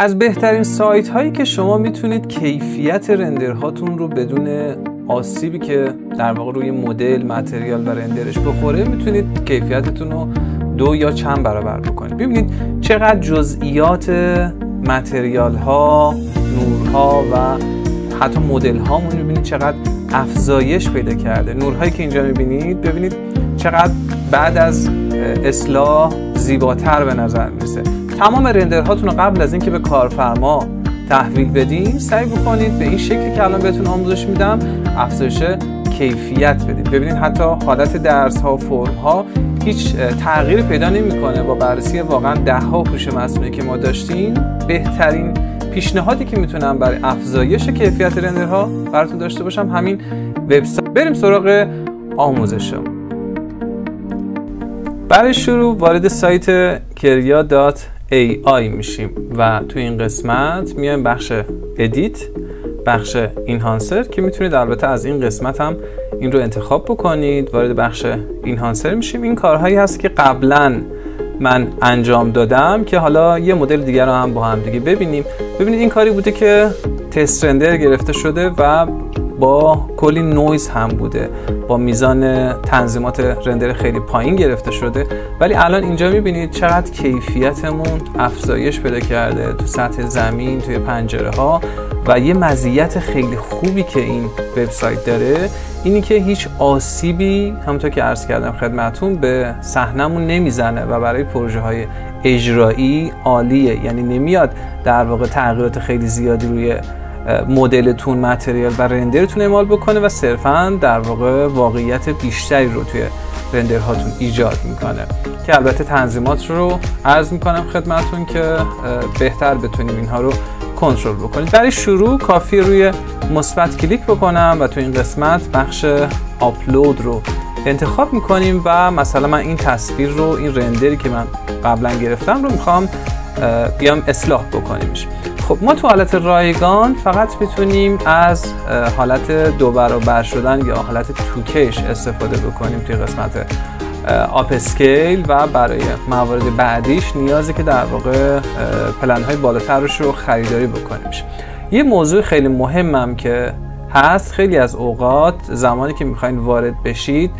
از بهترین سایت هایی که شما میتونید کیفیت رندرهاتون رو بدون آسیبی که در واقع روی مدل، متریال و رندرش بخوره میتونید کیفیتتون رو 2 یا چند برابر بکنید. ببینید چقدر جزئیات متریال ها، نورها و حتی مدل هامون میبینید چقدر افزایش پیدا کرده. نورهایی که اینجا میبینید ببینید چقدر بعد از اصلاح زیباتر به نظر میرسه. تمام رندرهاتون رو قبل از اینکه به کارفرما تحویل بدین سعی بکنید به این شکلی که الان بهتون آموزش میدم افزایش کیفیت بدید. ببینید حتی حالت درس ها و فرم ها هیچ تغییری پیدا نمیکنه. با بررسی واقعا 10 ها هوش مصنوعی که ما داشتیم بهترین پیشنهادی که میتونم برای افزایش کیفیت رندرها براتون داشته باشم همین وبسایت. بریم سراغ آموزشم. برای شروع وارد سایت keria.ai میشیم و تو این قسمت میایم بخش ادیت، بخش اینهانسر که میتونید البته از این قسمت هم این رو انتخاب بکنید. وارد بخش اینهانسر میشیم. این کارهایی هست که قبلا من انجام دادم که حالا یه مدل دیگر رو هم با هم دیگه ببینیم. ببینید این کاری بوده که تست رندر گرفته شده و با کلی نویز هم بوده، با میزان تنظیمات رندر خیلی پایین گرفته شده، ولی الان اینجا میبینید چقدر کیفیتمون افزایش پیدا کرده تو سطح زمین، توی پنجره ها. و یه مزیت خیلی خوبی که این وبسایت داره اینی که هیچ آسیبی همونطور که عرض کردم خدمتتون به صحنمون نمیزنه و برای پروژه های اجرایی عالیه. یعنی نمیاد در واقع تغییرات خیلی زیادی روی مدلتون، متریال و رندرتون اعمال بکنه و صرفاً در واقع واقعیت بیشتری رو توی رندرهاتون ایجاد میکنه که البته تنظیمات رو عرض میکنم خدمتتون که بهتر بتونیم اینها رو کنترل بکنید. برای شروع کافی روی مثبت کلیک بکنم و تو این قسمت بخش آپلود رو انتخاب میکنیم و مثلا من این تصویر رو، این رندری که من قبلا گرفتم رو میخوام بیام اصلاح بکنیمش. خب ما تو حالت رایگان فقط میتونیم از حالت 2 برابر شدن یا حالت 2K استفاده بکنیم توی قسمت آپ اسکیل و برای موارد بعدیش نیازه که در واقع پلن های بالاترش رو خریداری بکنیم. یه موضوع خیلی مهمم که هست، خیلی از اوقات زمانی که میخواین وارد بشید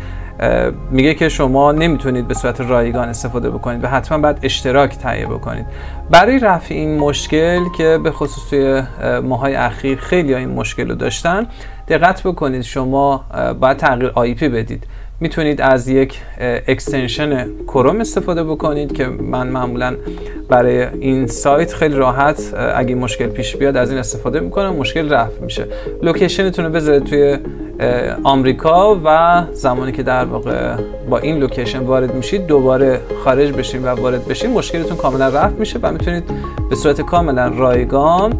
میگه که شما نمیتونید به صورت رایگان استفاده بکنید و حتما باید اشتراک تهیه بکنید. برای رفع این مشکل که به خصوص توی ماهای اخیر خیلی این مشکل رو داشتن، دقت بکنید شما باید تغییر IP بدید. میتونید از یک اکستنشن کروم استفاده بکنید که من معمولا برای این سایت خیلی راحت اگه مشکل پیش بیاد از این استفاده میکنم، مشکل رفع میشه. لوکیشنتون رو بذارید توی آمریکا و زمانی که در واقع با این لوکیشن وارد میشید دوباره خارج بشین و وارد بشین مشکلتون کاملا رفع میشه و میتونید به صورت کاملا رایگان،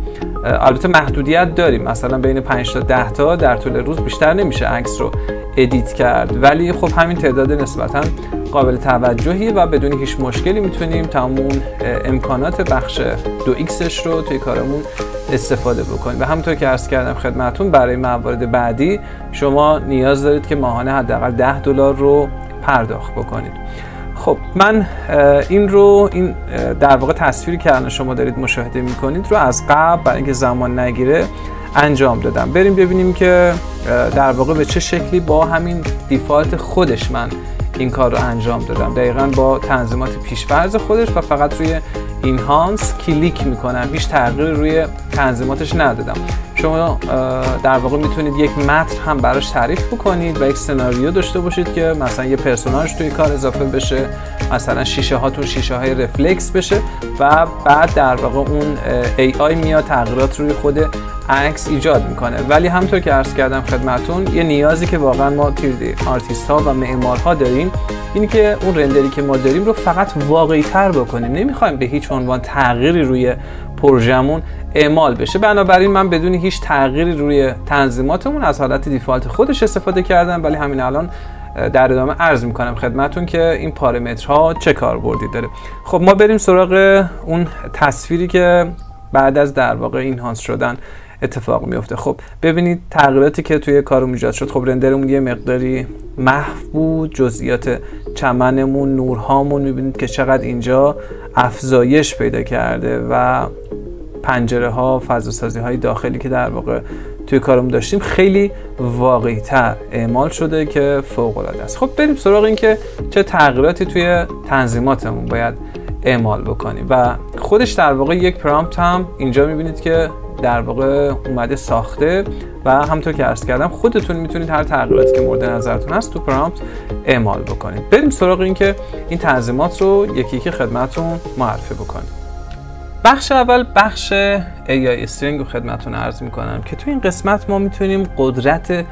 البته محدودیت داریم، مثلا بین 5 تا 10 تا در طول روز بیشتر نمیشه عکس رو ادیت کرد، ولی خب همین تعداد نسبتا قابل توجهیه و بدون هیچ مشکلی میتونیم تمام امکانات بخش 2Xش رو توی کارمون استفاده بکنید. و همونطور که عرض کردم خدمتتون برای موارد بعدی شما نیاز دارید که ماهانه حداقل $10 رو پرداخت بکنید. خب من این در واقع تصویری که الان شما دارید مشاهده میکنید رو از قبل برای اینکه زمان نگیره انجام دادم. بریم ببینیم که در واقع به چه شکلی با همین دیفالت خودش من این کار رو انجام دادم، دقیقاً با تنظیمات پیش‌فرض خودش و فقط روی اینهانس کلیک میکنم، هیچ تغییری روی تنظیماتش ندادم. شما در واقع میتونید یک متن هم براش تعریف بکنید و یک سناریو داشته باشید که مثلا یه پرسوناژ توی کار اضافه بشه، مثلا شیشه هاتون شیشه های رفلکس بشه و بعد در واقع اون AI میاد تغییرات روی خود عکس ایجاد میکنه. ولی همونطور که عرض کردم خدمتتون یه نیازی که واقعا ما آرتیست ها و معمارها داریم اینی که اون رندری که ما داریم رو فقط واقعی تر بکنیم، نمیخوایم به هیچ عنوان تغییری روی پروژمون اعمال بشه. بنابراین من بدون هیچ تغییری روی تنظیماتمون از حالت دیفالت خودش استفاده کردم، ولی همین الان در ادامه عرض میکنم خدمتتون که این پارامترها چه کاربردی داره. خب ما بریم سراغ اون تصویری که بعد از در واقع اینهانس شدن اتفاق میفته. خب ببینید تغییراتی که توی کارم ایجاد شد. خب رندرمون یه مقداری محو بود، جزئیات چمنمون، نورهامون میبینید که چقدر اینجا افزایش پیدا کرده و پنجره ها، فضاسازی های داخلی که در واقع توی کارمون داشتیم خیلی واقعی تر اعمال شده که فوق العاده است. خب بریم سراغ این که چه تغییراتی توی تنظیماتمون باید اعمال بکنیم و خودش در واقع یک پرامپت هم اینجا میبینید که در واقع اومده ساخته و همونطور که عرض کردم خودتون میتونید هر تغییراتی که مورد نظرتون هست تو پرامپت اعمال بکنید. بریم سراغ این که این تنظیمات رو یکی یکی خدمتتون معرفی بکنیم. بخش اول بخش AI استرینگ رو خدمتتون عرض میکنم که تو این قسمت ما میتونیم قدرت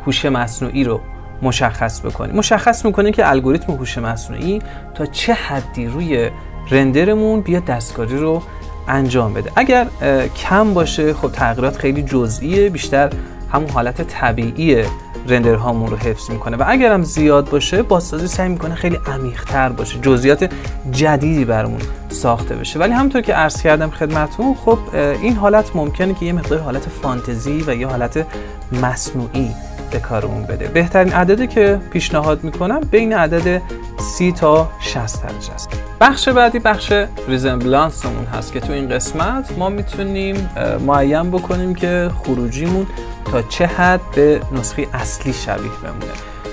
هوش مصنوعی رو مشخص بکنیم. مشخص میکنیم که الگوریتم هوش مصنوعی تا چه حدی روی رندرمون بیاد دستکاری رو انجام بده. اگر کم باشه خب تغییرات خیلی جزئیه، بیشتر همون حالت طبیعی رندرهامون رو حفظ میکنه و اگر هم زیاد باشه بازسازی سعی میکنه خیلی عمیق‌تر باشه، جزئیات جدیدی برامون ساخته بشه. ولی همونطور که عرض کردم خدمتتون خب این حالت ممکنه که یه مقدار حالت فانتزی و یه حالت مصنوعی به کارمون بده. بهترین عددی که پیشنهاد میکنم بین عدد 30 تا 60 درجه است. بخش بعدی بخش ریزمبلانسمون هست که تو این قسمت ما میتونیم معین بکنیم که خروجیمون تا چه حد به نسخه اصلی شبیه بمونه.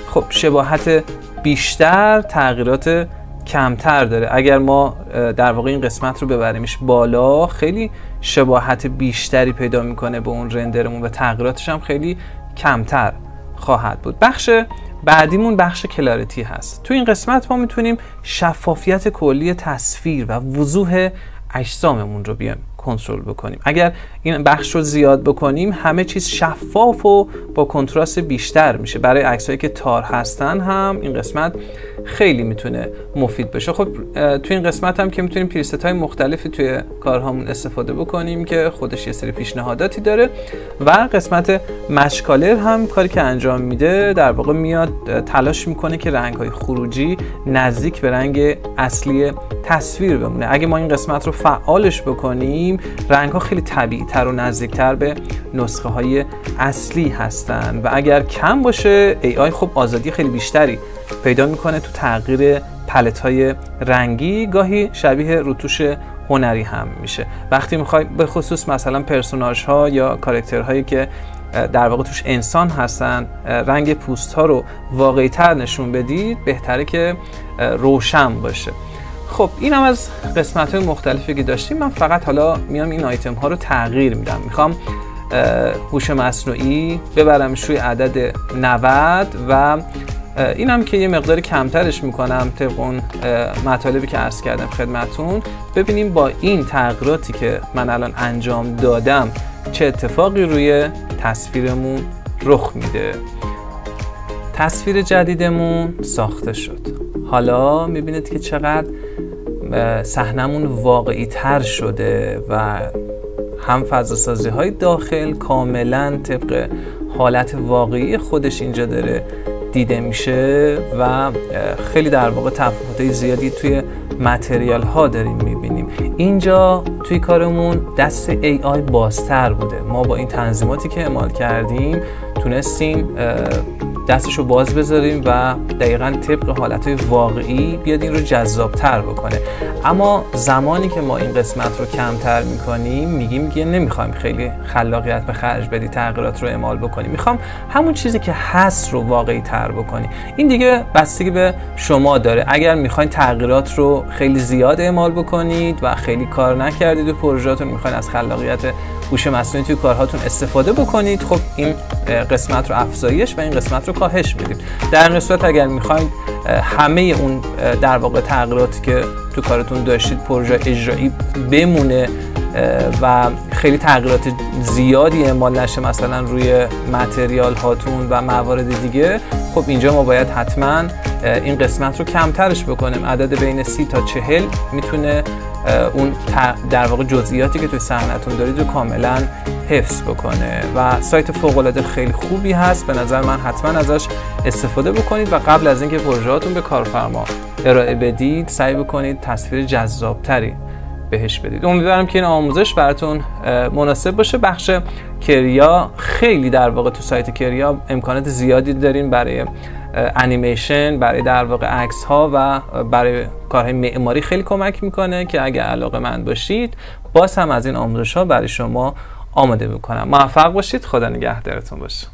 خب شباهت بیشتر تغییرات کمتر داره. اگر ما در واقع این قسمت رو ببریمش بالا خیلی شباهت بیشتری پیدا میکنه به اون رندرمون و تغییراتش هم خیلی کمتر خواهد بود. بخش بعدیمون بخش کلاریتی هست. تو این قسمت ما میتونیم شفافیت کلی تصویر و وضوح اجساممون رو بیایم کنترل بکنیم. اگر این بخش رو زیاد بکنیم همه چیز شفاف و با کنتراست بیشتر میشه. برای عکسایی که تار هستن هم این قسمت خیلی میتونه مفید بشه. خب تو این قسمت هم که میتونیم پریست های مختلفی توی کارهامون استفاده بکنیم که خودش یه سری پیشنهاداتی داره و قسمت مچ کالر هم کاری که انجام میده در واقع میاد تلاش میکنه که رنگ های خروجی نزدیک به رنگ اصلی تصویر بمونه. اگه ما این قسمت رو فعالش بکنیم رنگ ها خیلی طبیعی تر و نزدیک تر به نسخه های اصلی هستن و اگر کم باشه AI خب آزادی خیلی بیشتری پیدا میکنه تو تغییر پلت های رنگی، گاهی شبیه روتوش هنری هم میشه. وقتی میخوای به خصوص مثلا پرسوناژ ها یا کاراکتر هایی که در واقع توش انسان هستن رنگ پوست ها رو واقعی تر نشون بدید بهتره که روشن باشه. خب این هم از قسمت های مختلفی که داشتیم. من فقط حالا میام این آیتم ها رو تغییر میدم. میخوام هوش مصنوعی ببرمش روی عدد 90 و این هم که یه مقدار کمترش میکنم طبق اون مطالبی که عرض کردم خدمتون. ببینیم با این تغییراتی که من الان انجام دادم چه اتفاقی روی تصویرمون رخ میده. تصویر جدیدمون ساخته شد. حالا میبینید که چقدر صحنمون واقعی تر شده و هم فضاسازی های داخل کاملا طبق حالت واقعی خودش اینجا داره دیده میشه و خیلی در واقع تفاوت‌های زیادی توی متریال ها داریم میبینیم. اینجا توی کارمون دست AI بازتر بوده. ما با این تنظیماتی که اعمال کردیم تونستیم دستشو باز بذاریم و دقیقاً طبق حالتهای واقعی بیاد این رو جذابتر بکنه. اما زمانی که ما این قسمت رو کمتر میکنیم میگیم که نمیخوایم خیلی خلاقیت به خرج بدی تغییرات رو اعمال بکنیم، میخوام همون چیزی که هست رو واقعی تر بکنی. این دیگه بستگی به شما داره. اگر میخواین تغییرات رو خیلی زیاد اعمال بکنید و خیلی کار نکردید و پروژهاتون میخواین از خلاقیت هوش مصنوعی توی کارهاتون استفاده بکنید، خب این قسمت رو افزایش و این قسمت رو کاهش بدید. در این صورت اگر میخواید همه اون در واقع تغییراتی که تو کارتون داشتید پروژه اجرایی بمونه و خیلی تغییرات زیادی اعمال نشه مثلا روی متریال هاتون و موارد دیگه، خب اینجا ما باید حتما این قسمت رو کمترش بکنیم. عدد بین 30 تا 40 میتونه اون در واقع جزئیاتی که توی صحنه‌تون دارید رو کاملا حفظ بکنه و سایت فوق‌العاده خیلی خوبی هست. به نظر من حتما ازش استفاده بکنید و قبل از اینکه پروژه‌هاتون به کارفرما ارائه بدید سعی بکنید تصویر جذابتری بهش بدید. امیدوارم که این آموزش براتون مناسب باشه. بخش کریا خیلی در واقع تو سایت کریا امکانات زیادی دارین برای انیمیشن، برای در واقع عکس ها و برای کارهای معماری خیلی کمک میکنه که اگه علاقه‌مند باشید باز هم از این آموزش ها برای شما آماده میکنم. موفق باشید. خدا نگهدارتون باشه.